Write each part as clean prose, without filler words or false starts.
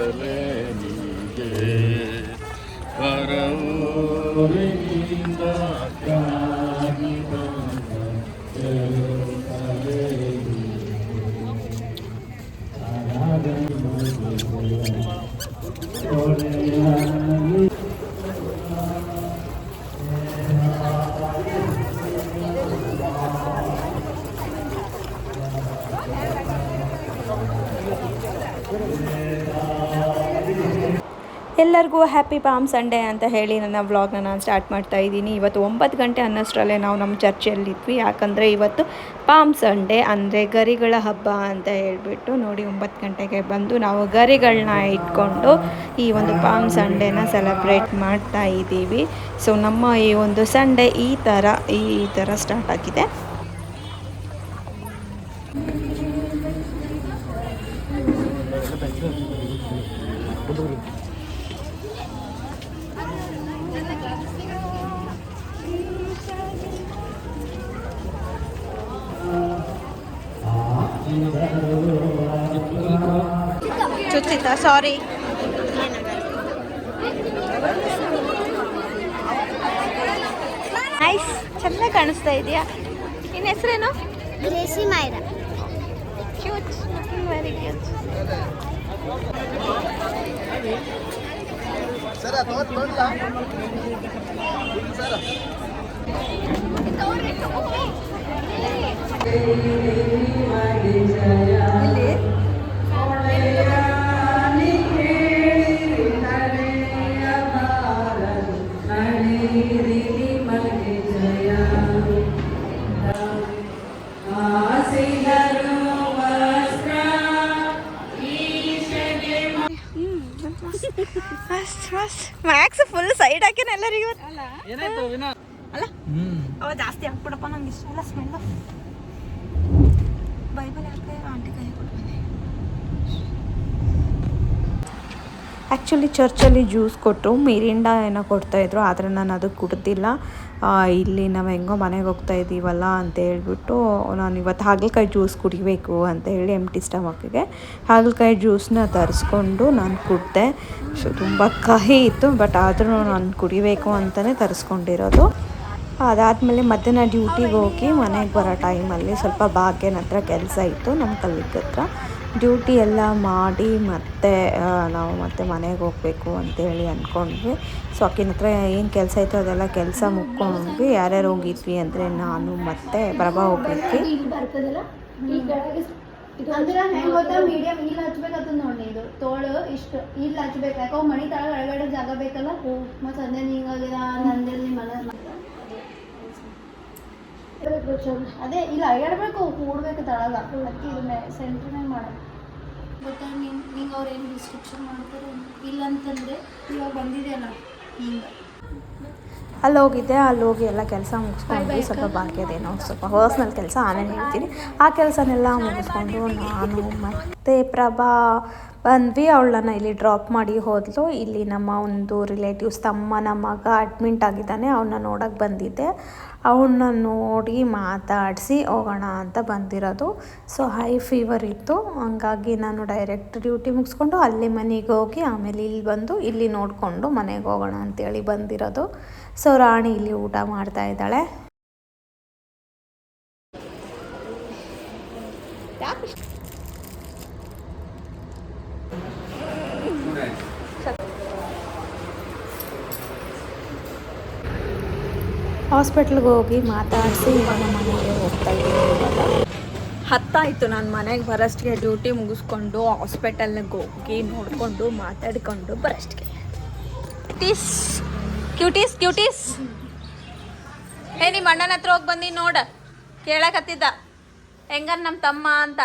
ನೀಗೆ ಪರವೂರಿನಿಂದ ತ್ಯಾಗಿ ಬಂದ ಜೇರುಸಲೇಮಿಗೆ ಎಲ್ಲರಿಗೂ happy palm Sunday ಅಂತ ಹೇಳಿ ನನ್ನ ವ್ಲಾಗ್ನ ನಾನು ಸ್ಟಾರ್ಟ್ ಮಾಡ್ತಾ ಇದ್ದೀನಿ. ಇವತ್ತು 9 ಗಂಟೆ ಅನ್ನೋಷ್ಟರಲ್ಲೇ ನಾವು ನಮ್ಮ ಚರ್ಚಲ್ಲಿದ್ವಿ. ಯಾಕಂದರೆ ಇವತ್ತು ಪಾಮ್ ಸಂಡೇ ಅಂದರೆ ಗರಿಗಳ ಹಬ್ಬ ಅಂತ ಹೇಳಿಬಿಟ್ಟು ನೋಡಿ 9 ಗಂಟೆಗೆ ಬಂದು ನಾವು ಗರಿಗಳನ್ನ ಇಟ್ಕೊಂಡು ಈ ಒಂದು ಪಾಮ್ ಸಂಡೇನ ಸೆಲೆಬ್ರೇಟ್ ಮಾಡ್ತಾ ಇದ್ದೀವಿ. ಸೊ ನಮ್ಮ ಈ ಒಂದು ಸಂಡೇ ಈ ಥರ ಸ್ಟಾರ್ಟ್ ಆಗಿದೆ. ಚುಚ್ಚಿತಾ ಸಾರಿ. ನೈಸ್, ಚೆನ್ನಾಗಿ ಕಾಣಿಸ್ತಾ ಇದೆಯಾ. ನಿನ್ನ ಹೆಸರೇನು? ಜೆಸಿ ಮೈರಾ. Cute, very cute. ಸರ ತೋರ್ಲ ಸರ ಮ್ಯಾಕ್ಸ್ ಫುಲ್ ಸೈಡ್ ಹಾಕಿನ ಎಲ್ಲರಿಗೂ ಅಲ್ಲ ಅವ ಜಾಸ್ತಿ ಹಾಕ್ಬಿಡಪ್ಪ. ನಂಗೆ ಇಷ್ಟ ಇಲ್ಲ ಸ್ಮೆಲ್. ಬೈಬಲ್ ಯಾಕೆ ಆಂಟಿ ಕೈ ಕೊಡ್ಬಂದೆ. ಆ್ಯಕ್ಚುಲಿ ಚರ್ಚಲ್ಲಿ ಜ್ಯೂಸ್ ಕೊಟ್ಟರು, ಮಿರಿಂಡಾ ಏನೋ ಕೊಡ್ತಾಯಿದ್ರು, ಆದರೆ ನಾನು ಅದು ಕುಡ್ದಿಲ್ಲ. ಇಲ್ಲಿ ನಾವು ಹೆಂಗೋ ಮನೆಗೆ ಹೋಗ್ತಾ ಇದ್ದೀವಲ್ಲ ಅಂತ ಹೇಳ್ಬಿಟ್ಟು ನಾನು ಇವತ್ತು ಹಾಗಲಕಾಯಿ ಜ್ಯೂಸ್ ಕುಡಿಬೇಕು ಅಂತ ಹೇಳಿ ಎಂಟಿ ಸ್ಟಮಕ್ಕಿಗೆ ಹಾಗಲಕಾಯಿ ಜ್ಯೂಸನ್ನ ತರಿಸ್ಕೊಂಡು ನಾನು ಕುಡಿದೆ. ಸೊ ತುಂಬ ಕಹಿ ಇತ್ತು, ಬಟ್ ಆದರೂ ನಾನು ಕುಡಿಬೇಕು ಅಂತಲೇ ತರಿಸ್ಕೊಂಡಿರೋದು. ಅದಾದಮೇಲೆ ಮಧ್ಯಾಹ್ನ ಡ್ಯೂಟಿಗೆ ಹೋಗಿ ಮನೆಗೆ ಬರೋ ಟೈಮಲ್ಲಿ ಸ್ವಲ್ಪ ಭಾಗ್ಯನ ಹತ್ರ ಕೆಲಸ ಇತ್ತು, ನಮ್ಮ ಕಲ್ಲಿಗೆ ಹತ್ರ. ಡ್ಯೂಟಿ ಎಲ್ಲ ಮಾಡಿ ಮತ್ತೆ ನಾವು ಮತ್ತೆ ಮನೆಗೆ ಹೋಗಬೇಕು ಅಂತೇಳಿ ಅಂದ್ಕೊಂಡ್ವಿ. ಸೊ ಆಕಿನ ಹತ್ರ ಏನು ಕೆಲಸ ಇತ್ತು ಅದೆಲ್ಲ ಕೆಲಸ ಮುಗ್ಕೊಂಡ್ವಿ. ಯಾರ್ಯಾರು ಹೋಗಿದ್ವಿ ಅಂದರೆ ನಾನು ಮತ್ತು ಪ್ರಭಾ ಹೋಗಿದ್ವಿ. ಅಂದ್ರೆ ಹೆಂಗ್ ಗೊತ್ತಾ, ಮೀಡಿಯಂ ಇಲ್ಲಿ ಹಚ್ಬೇಕಂತ ನೋಡಿ. ಇದು ತೋಳು ಇಷ್ಟು ಇಲ್ಲಿ ಹಚ್ಬೇಕು. ಯಾಕೋ ಮಣಿ ತಳಗ ಅಳಗಡೆ ಜಾಗ ಬೇಕಲ್ಲ. ಮತ್ತೆ ಸಂಜೆ ಹಿಂಗಾಗಿರ ನಂದಲ್ಲಿ ಮನೆ ಅದೇ ಇಲ್ಲಿ ಅಳಗಾಡ್ಬೇಕು, ಕೂಡ್ಬೇಕು ತಳಗ. ಅದಕ್ಕೆ ಇದನ್ನ ಸೆಂಟ್ರನೇ ಮಾಡ ಗೊತ್ತಾ. ನಿಂಗೆ ಅವ್ರು ಏನು ಡಿಸ್ಕ್ರಿಪ್ಷನ್ ಮಾಡ್ತಾರೆ ಇಲ್ಲ ಅಂತಂದರೆ ಇವಾಗ ಬಂದಿದೆಯಲ್ಲ ಹಿಂಗೆ. ಅಲ್ಲಿ ಹೋಗಿ ಎಲ್ಲ ಕೆಲಸ ಮುಗಿಸ್ಕೊಂಡು ಸ್ವಲ್ಪ ಭಾಗ್ಯದೇನೋ ಸ್ವಲ್ಪ ಪರ್ಸ್ನಲ್ ಕೆಲಸ ಆಮೇಲೆ ಹೇಳ್ತೀನಿ. ಆ ಕೆಲಸನೆಲ್ಲ ಮುಗಿಸ್ಕೊಂಡು ನಾನು ಮತ್ತು ಪ್ರಭಾ ಬಂದ್ವಿ. ಅವಳನ್ನ ಇಲ್ಲಿ ಡ್ರಾಪ್ ಮಾಡಿ ಹೋದ್ಲು. ಇಲ್ಲಿ ನಮ್ಮ ಒಂದು ರಿಲೇಟಿವ್ಸ್ ತಮ್ಮನ ಮಗ ಅಡ್ಮಿಂಟ್ ಆಗಿದ್ದಾನೆ, ಅವನ್ನ ನೋಡೋಕ್ಕೆ ಬಂದಿದ್ದೆ. ಅವನ್ನ ನೋಡಿ ಮಾತಾಡಿಸಿ ಹೋಗೋಣ ಅಂತ ಬಂದಿರೋದು. ಸೊ ಹೈ ಫೀವರ್ ಇತ್ತು, ಹಂಗಾಗಿ ನಾನು ಡೈರೆಕ್ಟ್ ಡ್ಯೂಟಿ ಮುಗಿಸ್ಕೊಂಡು ಅಲ್ಲಿ ಮನೆಗೆ ಹೋಗಿ ಆಮೇಲೆ ಇಲ್ಲಿ ಬಂದು ಇಲ್ಲಿ ನೋಡಿಕೊಂಡು ಮನೆಗೆ ಹೋಗೋಣ ಅಂತೇಳಿ ಬಂದಿರೋದು. ಸೊ ರಾಣಿ ಇಲ್ಲಿ ಊಟ ಮಾಡ್ತಾ ಇದ್ದಾಳೆ. ಹಾಸ್ಪಿಟ್ಲಿಗೆ ಹೋಗಿ ಮಾತಾಡಿಸಿ ಇವಾಗ ಮನೆಗೆ ಹೋಗ್ತಾ ಇದ್ದೀನಿ. ಹತ್ತಾಯಿತು ನಾನು ಮನೆಗೆ ಬರೋಷ್ಟಿಗೆ. ಡ್ಯೂಟಿ ಮುಗಿಸ್ಕೊಂಡು ಹಾಸ್ಪಿಟಲ್ಗೆ ಹೋಗಿ ನೋಡಿಕೊಂಡು ಮಾತಾಡಿಕೊಂಡು ಬರೋಷ್ಟಿಗೆ. ಕ್ಯೂಟೀಸ್ ನಿಮ್ಮ ಅಣ್ಣನ ಹತ್ರ ಹೋಗಿ ಬಂದು ನೋಡ, ಕೇಳಕತ್ತಿದ್ದ ಹೆಂಗ ನಮ್ಮ ತಮ್ಮ ಅಂತ.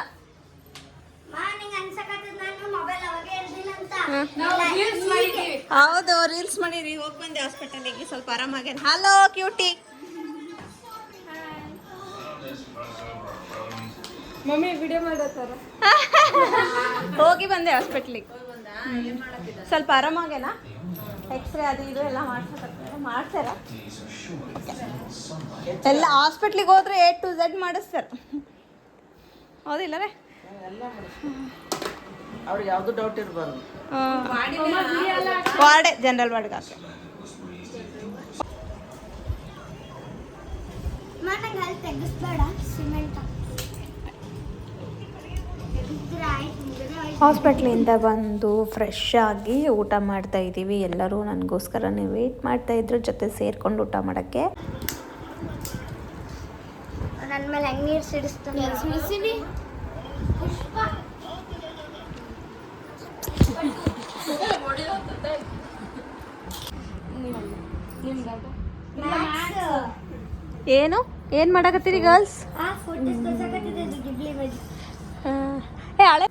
ಹೌದು, ರೀಲ್ಸ್ ಮಾಡಿರಿ. ಹೋಗಿ ಬಂದೆ ಹಾಸ್ಪಿಟಲಿಗೆ, ಸ್ವಲ್ಪ ಆರಾಮಾಗೇನು. Hello cutie. ಮಮ್ಮಿ ವಿಡಿಯೋ ಮಾಡತ್ತಾರ. ಹೋಗಿ ಬಂದೆ ಹಾಸ್ಪಿಟ್ಲಿಗೆ, ಸ್ವಲ್ಪ ಆರಾಮಾಗೇನಾ. ಎಕ್ಸ್ರೇ ಅದು ಇದು ಎಲ್ಲ ಮಾಡ್ತಾರ. ಎಲ್ಲ ಹಾಸ್ಪಿಟ್ಲಿಗೆ ಹೋದ್ರೆ A to Z ಮಾಡಿಸ್ತಾರೆ, ಹೌದಿಲ್ಲ ರೀ. ಅವ್ರಿಗೆ ಯಾವ್ದು ಡೌಟ್ ಇರ್ಬಾರ್ದು. ವಾರ್ಡೆ ಜನರಲ್ ವಾರ್ಡ್ಗೆ ಹಾಕಿ. ನಂಗೆ ಅಲ್ಲಿ ತೆಗಿಸ್ಬೇಡ ಸಿಮೆಂಟ್. ಹಾಸ್ಪಿಟ್ಲಿಂದ ಬಂದು ಫ್ರೆಶ್ ಆಗಿ ಊಟ ಮಾಡ್ತಾ ಇದ್ದೀವಿ. ಎಲ್ಲರೂ ನನಗೋಸ್ಕರನೇ ವೇಟ್ ಮಾಡ್ತಾ ಇದ್ರು ಜೊತೆ ಸೇರ್ಕೊಂಡು ಊಟ ಮಾಡೋಕ್ಕೆ. ನನ್ನ ಮೇಲೆ ಹೆಂಗೆ ನೀರು ಸಿಡಿಸ್ತಾನೆ ಪುಷ್ಪ. ಏನು ಮಾಡಕತ್ತೀರಿ ಗರ್ಲ್ಸ್? ಗಿಬ್ಲಿ ಬಜ್ಜಿ. ಏ ಹಳೆ